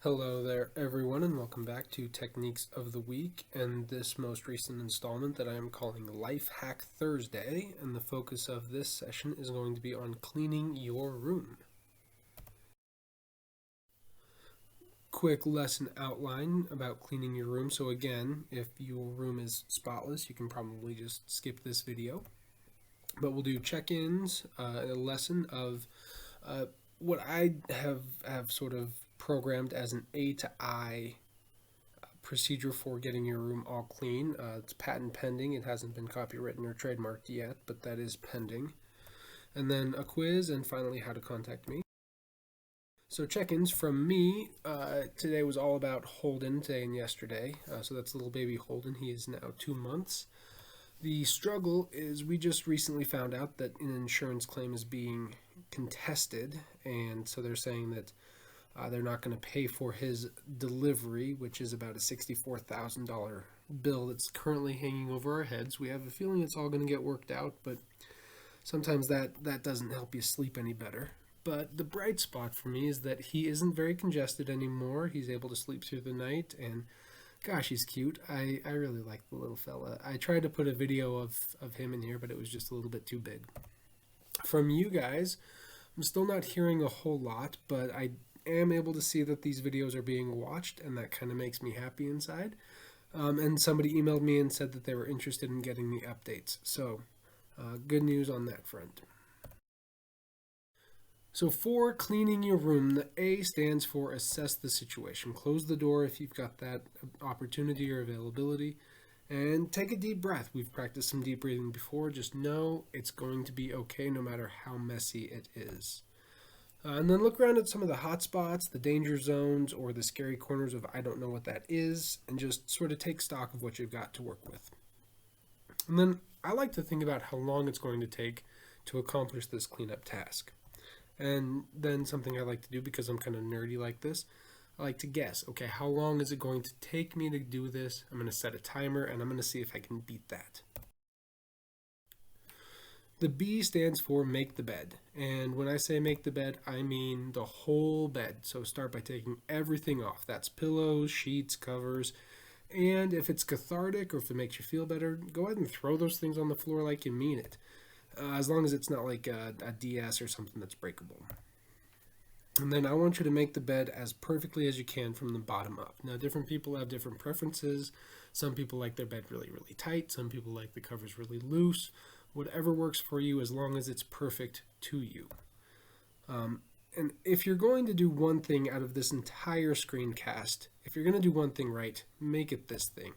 Hello there, everyone, and welcome back to Techniques of the Week and this most recent installment that I am calling Life Hack Thursday. And the focus of this session is going to be on cleaning your room. Quick lesson outline about cleaning your room. So, again, if your room is spotless, you can probably just skip this video. But we'll do check ins, a lesson of what I have sort of programmed as an A to I procedure for getting your room all clean. It's patent pending. It hasn't been copywritten or trademarked yet, but that is pending. And then a quiz, and finally how to contact me. So check-ins from me. Today was all about Holden, today and yesterday. So that's little baby Holden. He is now 2 months. The struggle is we just recently found out that an insurance claim is being contested, and so they're saying that they're not going to pay for his delivery, which is about a $64,000 bill that's currently hanging over our heads. We have a feeling it's all going to get worked out, but sometimes that doesn't help you sleep any better. But the bright spot for me is that he isn't very congested anymore. He's able to sleep through the night, and gosh, he's cute. I really like the little fella. I tried to put a video of him in here, but it was just a little bit too big. From you guys, I'm still not hearing a whole lot, but I am able to see that these videos are being watched, and that kind of makes me happy inside. And somebody emailed me and said that they were interested in getting the updates. So good news on that front. So for cleaning your room, the A stands for assess the situation. Close the door if you've got that opportunity or availability, and take a deep breath. We've practiced some deep breathing before. Just know it's going to be okay no matter how messy it is. And then look around at some of the hot spots, the danger zones, or the scary corners of I don't know what that is, and just sort of take stock of what you've got to work with. And then I like to think about how long it's going to take to accomplish this cleanup task. And then something I like to do, because I'm kind of nerdy like this, I like to guess, okay, how long is it going to take me to do this? I'm going to set a timer, and I'm going to see if I can beat that. The B stands for make the bed. And when I say make the bed, I mean the whole bed. So start by taking everything off. That's pillows, sheets, covers. And if it's cathartic or if it makes you feel better, go ahead and throw those things on the floor like you mean it. As long as it's not like a DS or something that's breakable. And then I want you to make the bed as perfectly as you can from the bottom up. Now, different people have different preferences. Some people like their bed really, really tight. Some people like the covers really loose. Whatever works for you, as long as it's perfect to you. And if you're going to do one thing out of this entire screencast, if you're going to do one thing right, make it this thing.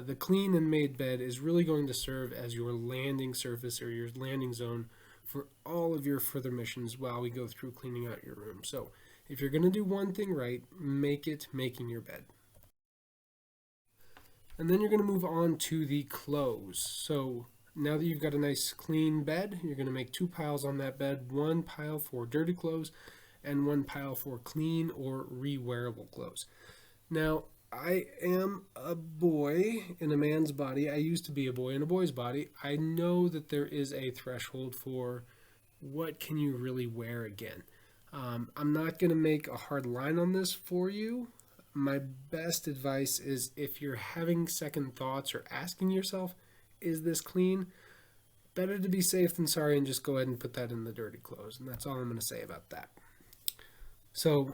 The clean and made bed is really going to serve as your landing surface or your landing zone for all of your further missions while we go through cleaning out your room. So if you're going to do one thing right, make it making your bed. And then you're going to move on to the clothes. So now that you've got a nice clean bed, you're going to make 2 piles on that bed, 1 pile for dirty clothes and 1 pile for clean or re-wearable clothes. Now, I am a boy in a man's body. I used to be a boy in a boy's body. I know that there is a threshold for what can you really wear again. I'm not going to make a hard line on this for you. My best advice is if you're having second thoughts or asking yourself, is this clean? Better to be safe than sorry and just go ahead and put that in the dirty clothes. And that's all I'm going to say about that. So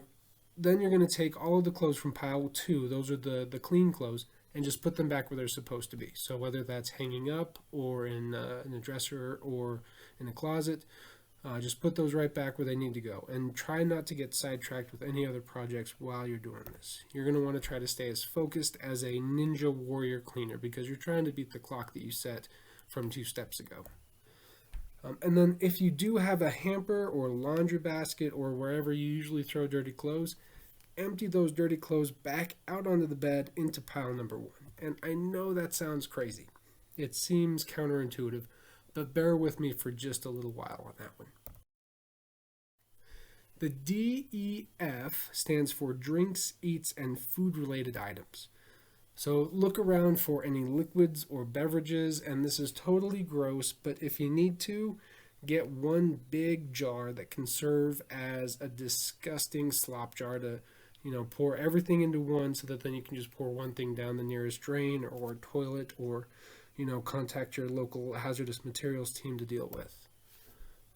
then you're going to take all of the clothes from pile 2, those are the clean clothes, and just put them back where they're supposed to be. So whether that's hanging up or in a dresser or in a closet, just put those right back where they need to go. And try not to get sidetracked with any other projects while you're doing this. You're going to want to try to stay as focused as a ninja warrior cleaner because you're trying to beat the clock that you set from 2 steps ago. And then if you do have a hamper or laundry basket or wherever you usually throw dirty clothes, empty those dirty clothes back out onto the bed into pile number 1. And I know that sounds crazy. It seems counterintuitive, but bear with me for just a little while on that one. The DEF stands for drinks, eats, and food-related items. So look around for any liquids or beverages, and this is totally gross, but if you need to, get one big jar that can serve as a disgusting slop jar to pour everything into one so that then you can just pour one thing down the nearest drain or toilet, or contact your local hazardous materials team to deal with.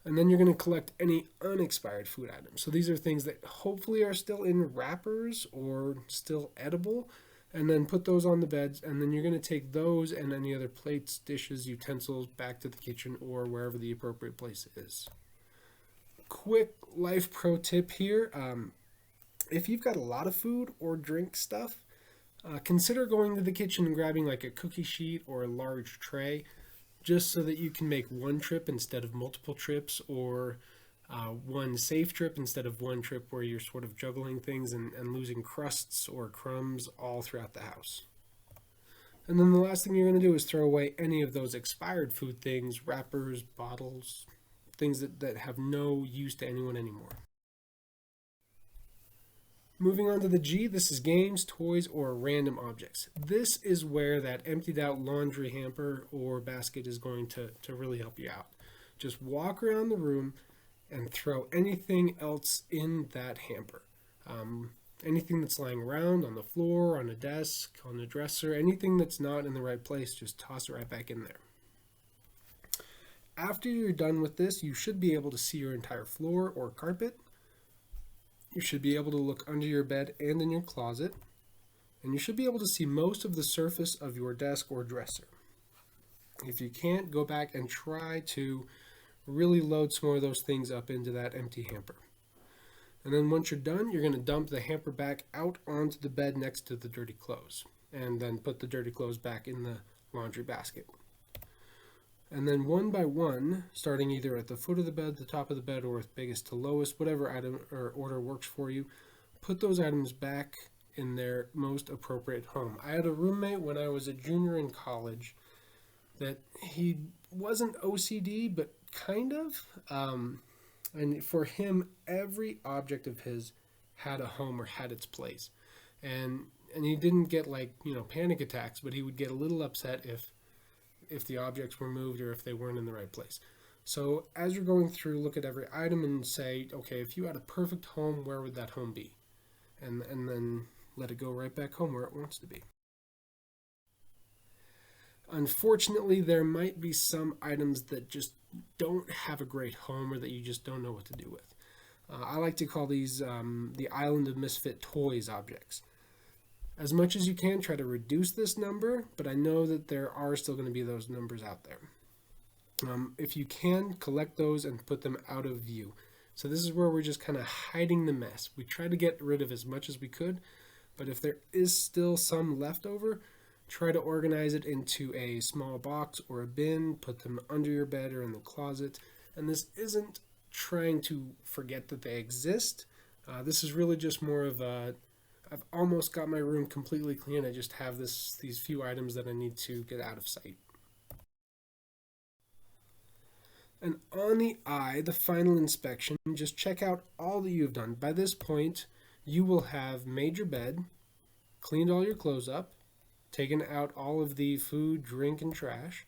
And then you're going to collect any unexpired food items. So these are things that hopefully are still in wrappers or still edible, and then put those on the beds. And then you're going to take those and any other plates, dishes, utensils back to the kitchen or wherever the appropriate place is. Quick life pro tip here. If you've got a lot of food or drink stuff, consider going to the kitchen and grabbing like a cookie sheet or a large tray, just so that you can make one trip instead of multiple trips, or one safe trip instead of one trip where you're sort of juggling things and losing crusts or crumbs all throughout the house. And then the last thing you're going to do is throw away any of those expired food things, wrappers, bottles, things that have no use to anyone anymore. Moving on to the G, this is games, toys, or random objects. This is where that emptied out laundry hamper or basket is going to really help you out. Just walk around the room and throw anything else in that hamper. Anything that's lying around on the floor, on a desk, on a dresser, anything that's not in the right place, just toss it right back in there. After you're done with this, you should be able to see your entire floor or carpet. You should be able to look under your bed and in your closet, and you should be able to see most of the surface of your desk or dresser. If you can't, go back and try to really load some more of those things up into that empty hamper. And then once you're done, you're going to dump the hamper back out onto the bed next to the dirty clothes, and then put the dirty clothes back in the laundry basket. And then one by one, starting either at the foot of the bed, the top of the bed, or biggest to lowest, whatever item or order works for you, put those items back in their most appropriate home. I had a roommate when I was a junior in college that he wasn't OCD, but kind of. And for him, every object of his had a home or had its place. And he didn't get panic attacks, but he would get a little upset if the objects were moved or if they weren't in the right place. So as you're going through, look at every item and say, okay, if you had a perfect home, where would that home be? And then let it go right back home where it wants to be. Unfortunately, there might be some items that just don't have a great home, or that you just don't know what to do with. I like to call these the island of misfit toys objects. As much as you can, try to reduce this number, but I know that there are still going to be those numbers out there. If you can, collect those and put them out of view. So this is where we're just kind of hiding the mess. We try to get rid of as much as we could, but if there is still some left over, try to organize it into a small box or a bin, put them under your bed or in the closet. And this isn't trying to forget that they exist. This is really just more of I've almost got my room completely clean. I just have these few items that I need to get out of sight. And on the I, the final inspection, just check out all that you've done. By this point, you will have made your bed, cleaned all your clothes up, taken out all of the food, drink, and trash,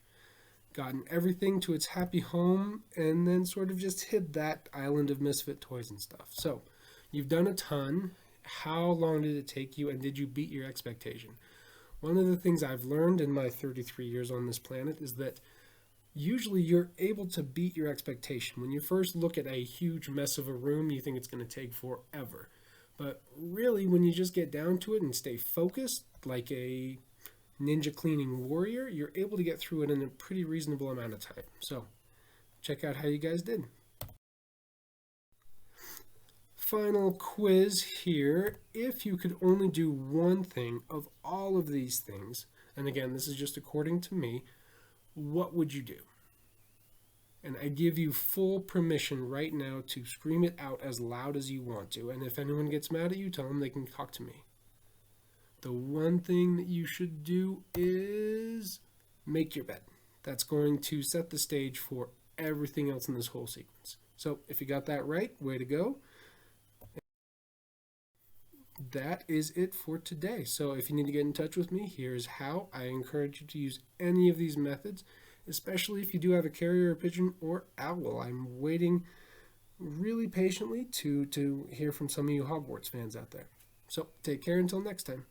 gotten everything to its happy home, and then sort of just hid that island of misfit toys and stuff. So you've done a ton. How long did it take you, and did you beat your expectation? One of the things I've learned in my 33 years on this planet is that usually you're able to beat your expectation. When you first look at a huge mess of a room, you think it's going to take forever. But really, when you just get down to it and stay focused like a ninja cleaning warrior, you're able to get through it in a pretty reasonable amount of time. So check out how you guys did. Final quiz here. If you could only do one thing of all of these things, and again, this is just according to me, what would you do? And I give you full permission right now to scream it out as loud as you want to. And if anyone gets mad at you, tell them they can talk to me. The one thing that you should do is make your bed. That's going to set the stage for everything else in this whole sequence. So if you got that right, way to go. That is it for today. So if you need to get in touch with me, here's how. I encourage you to use any of these methods, especially if you do have a carrier, pigeon, or owl. I'm waiting really patiently to hear from some of you Hogwarts fans out there. So take care until next time.